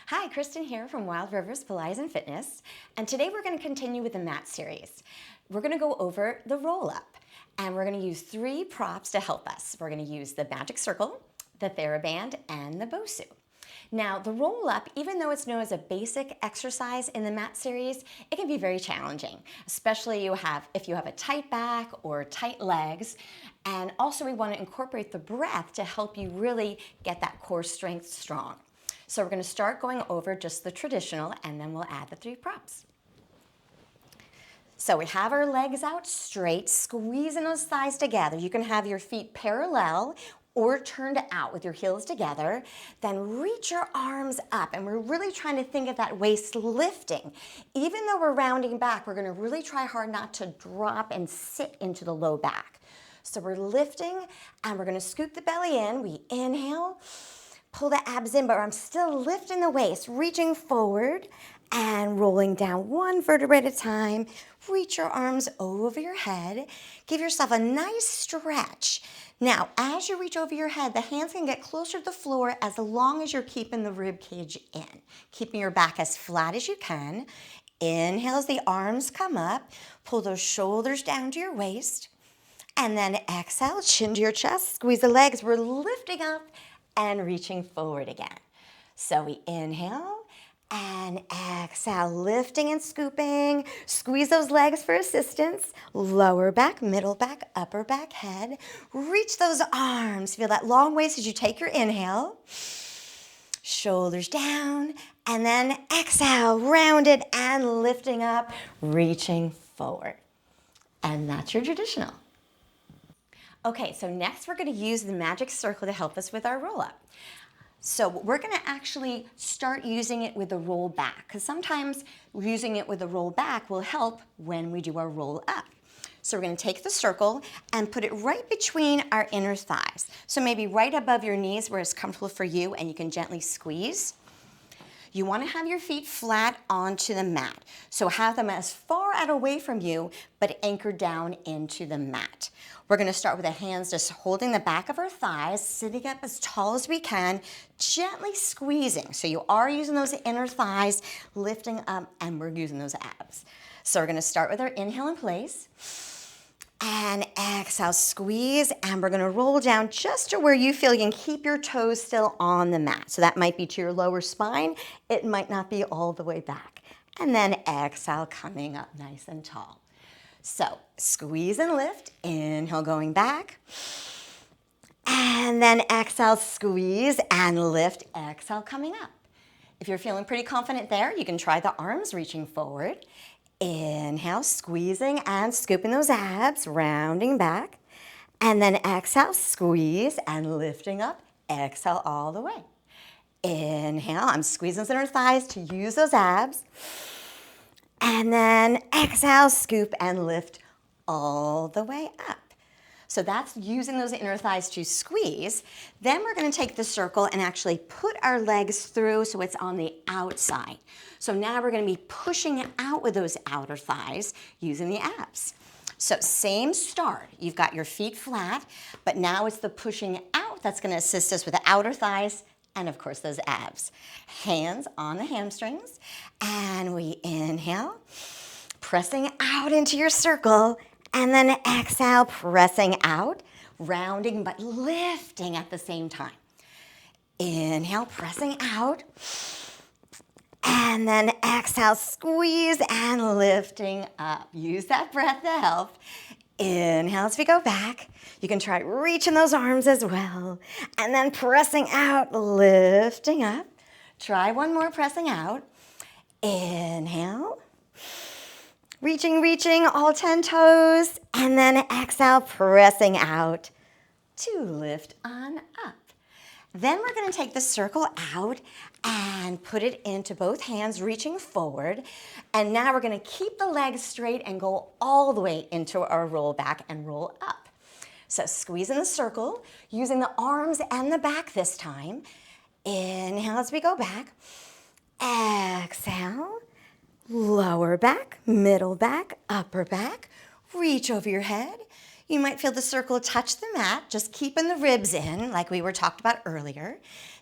Hi, Kristen here from Wild Rivers Pilates and Fitness, and today we're going to continue with the mat series. We're going to go over the roll-up, and we're going to use 3 props to help us. We're going to use the magic circle, the Theraband, and the Bosu. Now, the roll-up, even though it's known as a basic exercise in the mat series, it can be very challenging, especially if you have a tight back or tight legs. And also we want to incorporate the breath to help you really get that core strength strong. So we're going to start going over just the traditional, and then we'll add the 3 props. So we have our legs out straight, squeezing those thighs together. You can have your feet parallel or turned out with your heels together. Then reach your arms up, and we're really trying to think of that waist lifting. Even though we're rounding back, we're going to really try hard not to drop and sit into the low back. So we're lifting, and we're going to scoop the belly in. We inhale, pull the abs in, but I'm still lifting the waist, reaching forward and rolling down 1 vertebrae at a time. Reach your arms over your head. Give yourself a nice stretch. Now, as you reach over your head, the hands can get closer to the floor as long as you're keeping the rib cage in, keeping your back as flat as you can. Inhale as the arms come up. Pull those shoulders down to your waist. And then exhale, chin to your chest. Squeeze the legs. We're lifting up and reaching forward again. So we inhale and exhale, lifting and scooping. Squeeze those legs for assistance. Lower back, middle back, upper back, head. Reach those arms. Feel that long waist as you take your inhale. Shoulders down, and then exhale, rounded and lifting up, reaching forward. And that's your traditional. Okay, so next we're going to use the magic circle to help us with our roll-up. So we're going to actually start using it with the roll back, because sometimes using it with the roll back will help when we do our roll up. So we're going to take the circle and put it right between our inner thighs. So maybe right above your knees where it's comfortable for you, and you can gently squeeze. You want to have your feet flat onto the mat. So have them as far out away from you, but anchored down into the mat. We're going to start with the hands just holding the back of our thighs, sitting up as tall as we can, gently squeezing. So you are using those inner thighs, lifting up, and we're using those abs. So we're going to start with our inhale in place. And exhale, squeeze, and we're going to roll down just to where you feel you can keep your toes still on the mat. So that might be to your lower spine. It might not be all the way back. And then exhale, coming up nice and tall. So squeeze and lift, inhale going back. And then exhale, squeeze and lift, exhale coming up. If you're feeling pretty confident there, you can try the arms reaching forward. Inhale, squeezing and scooping those abs, rounding back. And then exhale, squeeze and lifting up. Exhale all the way. Inhale, I'm squeezing those inner thighs to use those abs. And then exhale, scoop and lift all the way up. So that's using those inner thighs to squeeze. Then we're going to take the circle and actually put our legs through so it's on the outside. So now we're going to be pushing out with those outer thighs using the abs. So same start. You've got your feet flat, but now it's the pushing out that's going to assist us with the outer thighs and, of course, those abs. Hands on the hamstrings, and we inhale, pressing out into your circle. And then exhale, pressing out, rounding but lifting at the same time. Inhale, pressing out. And then exhale, squeeze and lifting up. Use that breath to help. Inhale as we go back. You can try reaching those arms as well. And then pressing out, lifting up. Try one more, pressing out. Inhale. Reaching, all 10 toes, and then exhale, pressing out to lift on up. Then we're going to take the circle out and put it into both hands, reaching forward. And now we're going to keep the legs straight and go all the way into our roll back and roll up. So squeeze in the circle, using the arms and the back this time. Inhale as we go back. Exhale. Lower back, middle back, upper back. Reach over your head. You might feel the circle touch the mat, just keeping the ribs in like we were talked about earlier.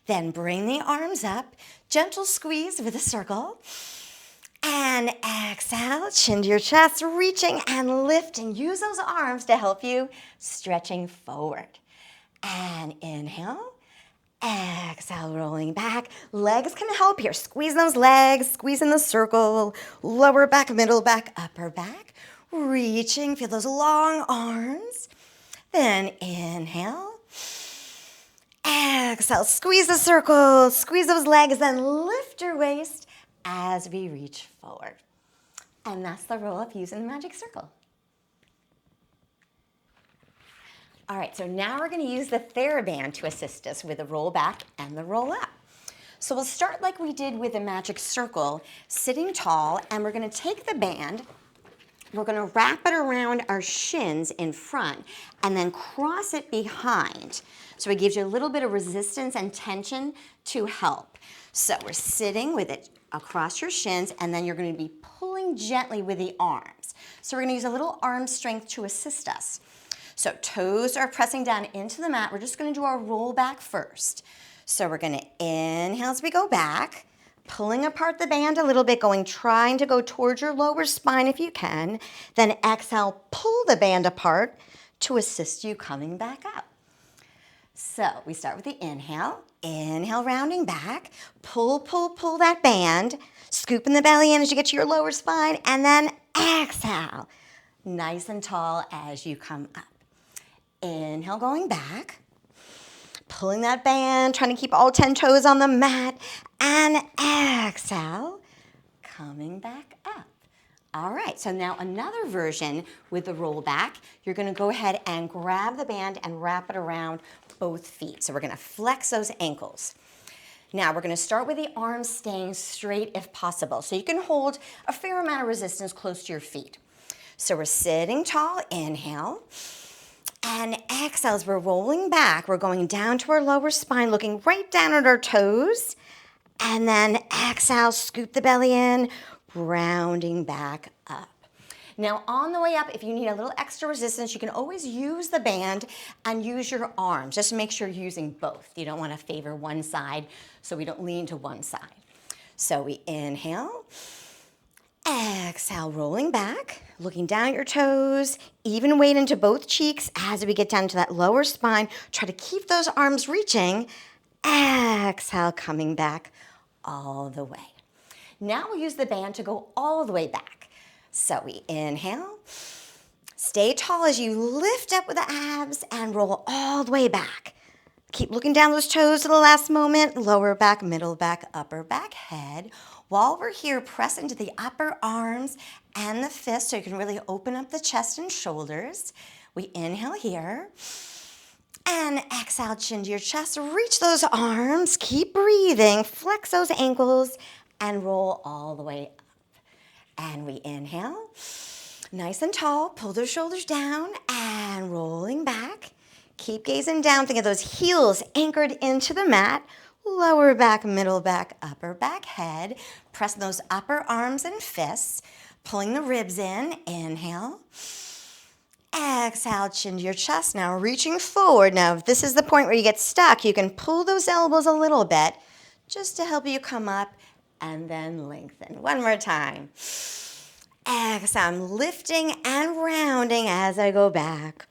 Then bring the arms up, gentle squeeze with a circle. And exhale, chin to your chest, reaching and lifting. Use those arms to help you, stretching forward. And inhale, exhale, rolling back. Legs can help here. Squeeze those legs, squeeze in the circle, lower back, middle back, upper back. Reaching, feel those long arms. Then inhale, exhale, squeeze the circle, squeeze those legs, then lift your waist as we reach forward. And that's the roll-up using the magic circle. All right, so now we're going to use the Theraband to assist us with the roll back and the roll up. So we'll start like we did with the magic circle, sitting tall, and we're going to take the band, we're going to wrap it around our shins in front, and then cross it behind. So it gives you a little bit of resistance and tension to help. So we're sitting with it across your shins, and then you're going to be pulling gently with the arms. So we're going to use a little arm strength to assist us. So toes are pressing down into the mat. We're just going to do our roll back first. So we're going to inhale as we go back, pulling apart the band a little bit, trying to go towards your lower spine if you can. Then exhale, pull the band apart to assist you coming back up. So we start with the inhale. Inhale, rounding back. Pull, pull, pull that band. Scooping the belly in as you get to your lower spine. And then exhale. Nice and tall as you come up. Inhale, going back. Pulling that band, trying to keep all 10 toes on the mat. And exhale, coming back up. All right, so now another version with the roll back. You're going to go ahead and grab the band and wrap it around both feet. So we're going to flex those ankles. Now we're going to start with the arms staying straight if possible. So you can hold a fair amount of resistance close to your feet. So we're sitting tall, inhale. And exhale, as we're rolling back, we're going down to our lower spine, looking right down at our toes. And then exhale, scoop the belly in, rounding back up. Now on the way up, if you need a little extra resistance, you can always use the band and use your arms. Just make sure you're using both. You don't want to favor one side, so we don't lean to one side. So we inhale, exhale, rolling back, looking down at your toes, even weight into both cheeks as we get down to that lower spine. Try to keep those arms reaching. Exhale, coming back all the way. Now we'll use the band to go all the way back. So we inhale, stay tall as you lift up with the abs and roll all the way back. Keep looking down those toes to the last moment, lower back, middle back, upper back, head. While we're here, press into the upper arms and the fists so you can really open up the chest and shoulders. We inhale here. And exhale, chin to your chest. Reach those arms. Keep breathing. Flex those ankles and roll all the way up. And we inhale. Nice and tall. Pull those shoulders down and rolling back. Keep gazing down. Think of those heels anchored into the mat. Lower back, middle back, upper back, head. Pressing those upper arms and fists. Pulling the ribs in. Inhale. Exhale, chin to your chest. Now reaching forward. Now if this is the point where you get stuck, you can pull those elbows a little bit just to help you come up and then lengthen. One more time. Exhale, I'm lifting and rounding as I go back.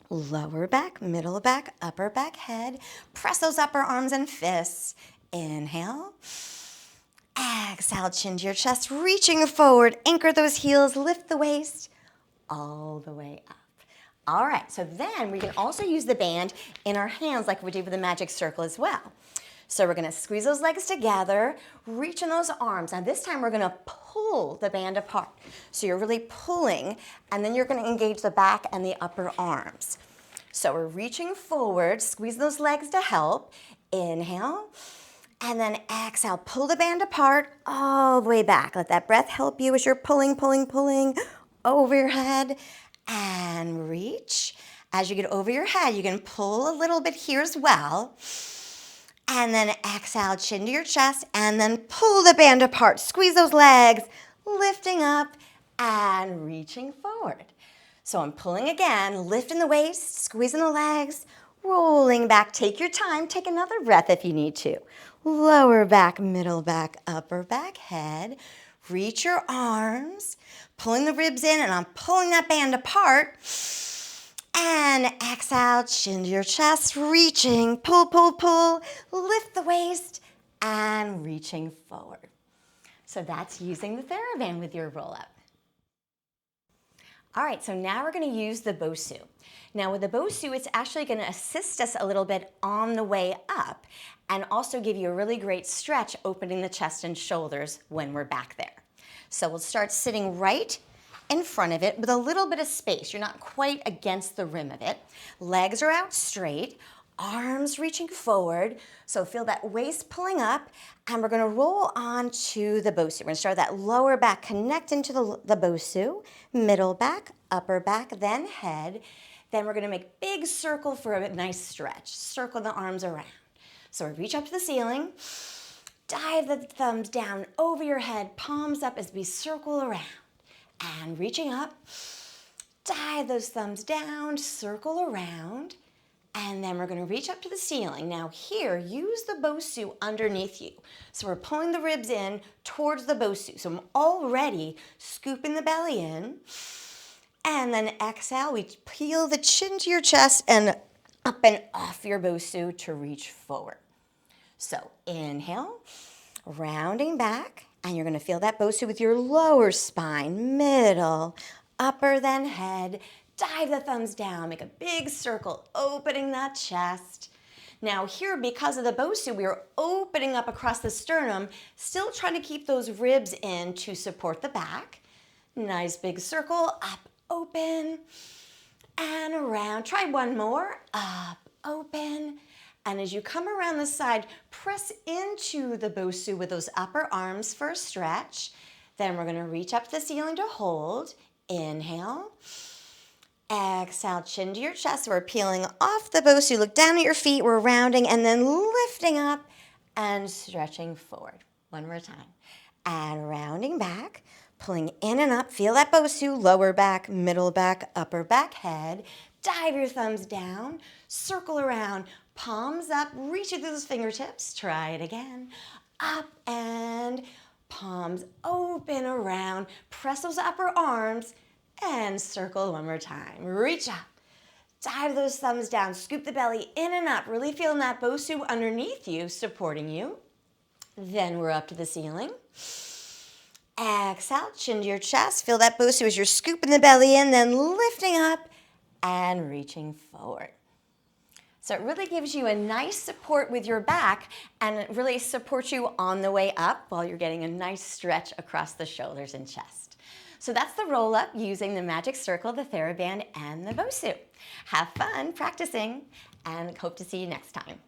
Lower back, middle back, upper back, head. Press those upper arms and fists. Inhale. Exhale, chin to your chest, reaching forward. Anchor those heels, lift the waist all the way up. All right, so then we can also use the band in our hands like we did with the magic circle as well. So we're going to squeeze those legs together, reach in those arms. Now this time we're going to pull the band apart. So you're really pulling, and then you're going to engage the back and the upper arms. So we're reaching forward, squeeze those legs to help. Inhale, and then exhale. Pull the band apart all the way back. Let that breath help you as you're pulling, pulling, pulling over your head, and reach. As you get over your head, you can pull a little bit here as well. And then exhale, chin to your chest, and then pull the band apart. Squeeze those legs, lifting up and reaching forward. So I'm pulling again, lifting the waist, squeezing the legs, rolling back. Take your time, take another breath if you need to. Lower back, middle back, upper back, head. Reach your arms, pulling the ribs in, and I'm pulling that band apart. And exhale, chin to your chest, reaching, pull, pull, pull, lift the waist, and reaching forward. So that's using the Theraband with your roll-up. All right, so now we're going to use the Bosu. Now with the Bosu, it's actually going to assist us a little bit on the way up and also give you a really great stretch opening the chest and shoulders when we're back there. So we'll start sitting right in front of it with a little bit of space. You're not quite against the rim of it. Legs are out straight, arms reaching forward. So feel that waist pulling up, and we're gonna roll on to the Bosu. We're gonna start that lower back connecting to the Bosu, middle back, upper back, then head. Then we're gonna make big circle for a nice stretch. Circle the arms around. So we reach up to the ceiling, dive the thumbs down over your head, palms up as we circle around. And reaching up, dive those thumbs down, circle around, and then we're going to reach up to the ceiling. Now here, use the Bosu underneath you. So we're pulling the ribs in towards the Bosu. So I'm already scooping the belly in. And then exhale, we peel the chin to your chest and up and off your Bosu to reach forward. So inhale, rounding back. And you're going to feel that Bosu with your lower spine, middle, upper, then head. Dive the thumbs down, make a big circle, opening that chest. Now here, because of the Bosu, we are opening up across the sternum, still trying to keep those ribs in to support the back. Nice big circle, up, open, and around. Try one more, up, open. And as you come around the side, press into the Bosu with those upper arms for a stretch. Then we're going to reach up to the ceiling to hold. Inhale. Exhale, chin to your chest. We're peeling off the Bosu. Look down at your feet. We're rounding and then lifting up and stretching forward. One more time. And rounding back, pulling in and up. Feel that Bosu. Lower back, middle back, upper back, head. Dive your thumbs down. Circle around. Palms up, reach it through those fingertips. Try it again. Up and palms open around. Press those upper arms and circle one more time. Reach up. Dive those thumbs down. Scoop the belly in and up. Really feeling that Bosu underneath you, supporting you. Then we're up to the ceiling. Exhale, chin to your chest. Feel that Bosu as you're scooping the belly in, then lifting up and reaching forward. So it really gives you a nice support with your back, and it really supports you on the way up while you're getting a nice stretch across the shoulders and chest. So that's the roll-up using the magic circle, the Theraband, and the Bosu. Have fun practicing, and hope to see you next time.